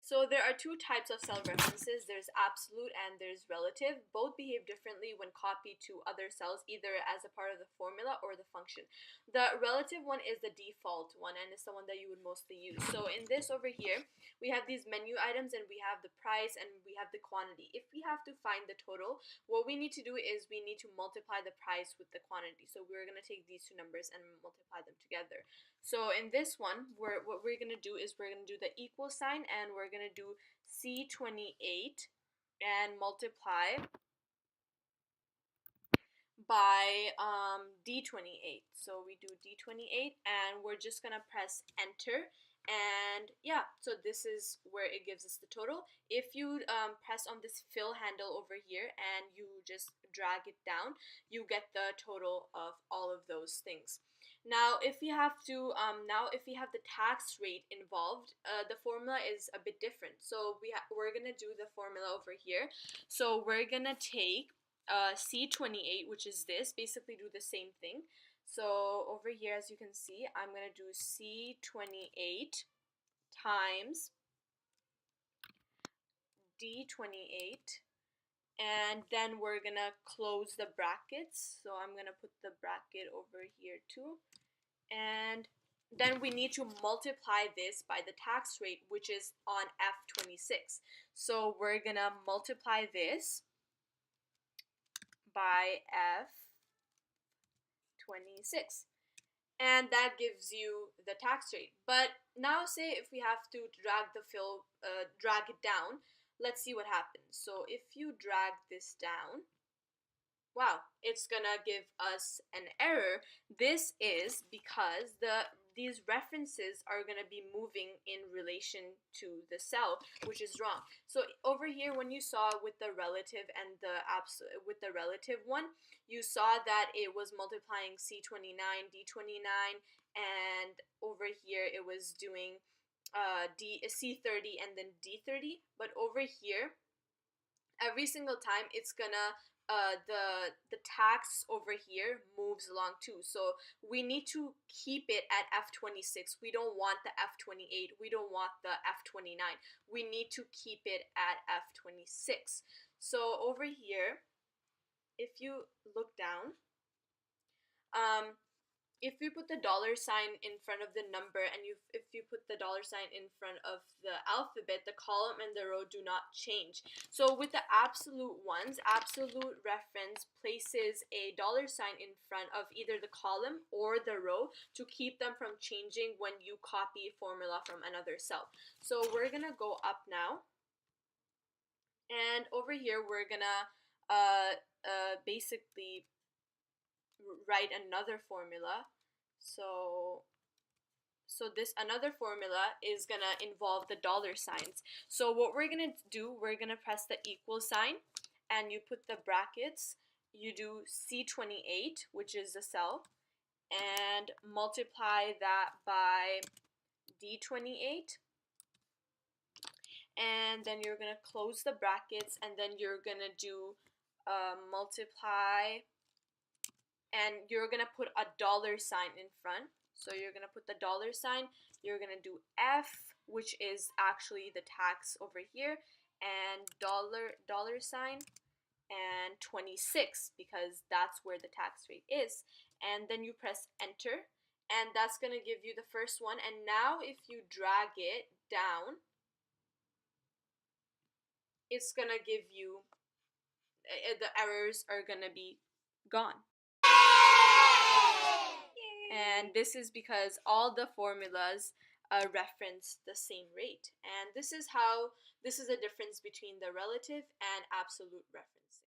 So there are two types of cell references. There's absolute and there's relative. Both behave differently when copied to other cells, either as a part of the formula or the function. The relative one is the default one, and it's the one that you would mostly use. So in this over here, we have these menu items, and we have the price, and we have the quantity. If we have to find the total, what we need to do is we need to multiply the price with the quantity. So we're going to take these two numbers and multiply them together. So in this one, what we're going to do is we're going to do the equal sign, and we're going to do C28 and multiply by D28. So we do D28, and we're just going to press enter. And yeah, so this is where it gives us the total. If you press on this fill handle over here and you just drag it down, you get the total of all of those things. Now, if we have to, if we have the tax rate involved, the formula is a bit different. So we're gonna do the formula over here. So we're gonna take C28, which is this, basically do the same thing. So over here, as you can see, I'm gonna do C28 times D28. And then we're gonna close the brackets. So I'm gonna put the bracket over here too. And then we need to multiply this by the tax rate, which is on F26. So we're gonna multiply this by F26. And that gives you the tax rate. But now say if we have to drag it down, let's see what happens. So if you drag this down, wow, it's gonna give us an error. This is because these references are gonna be moving in relation to the cell, which is wrong. So over here, when you saw with the relative and with the relative one, you saw that it was multiplying C29, D29, and over here it was doing C30 and then D30. But over here, every single time it's gonna the tax over here moves along too. So we need to keep it at F26. We don't want the F28. We don't want the F29. We need to keep it at F26. So over here, if you look down, if you put the dollar sign in front of the number and if you put the dollar sign in front of the alphabet, the column and the row do not change. So with the absolute ones, absolute reference places a dollar sign in front of either the column or the row to keep them from changing when you copy formula from another cell. So we're gonna go up now, and over here we're gonna basically write another formula. So this another formula is gonna involve the dollar signs. So what we're gonna do, we're gonna press the equal sign, and you put the brackets, you do C28, which is the cell, and multiply that by D28, and then you're gonna close the brackets, and then you're gonna do multiply, and you're gonna put a dollar sign in front. So you're gonna put the dollar sign, you're gonna do F, which is actually the tax over here, and dollar sign, and 26, because that's where the tax rate is. And then you press enter, and that's gonna give you the first one. And now if you drag it down, it's gonna give you the errors are gonna be gone. And this is because all the formulas reference the same rate. And this is the difference between the relative and absolute referencing.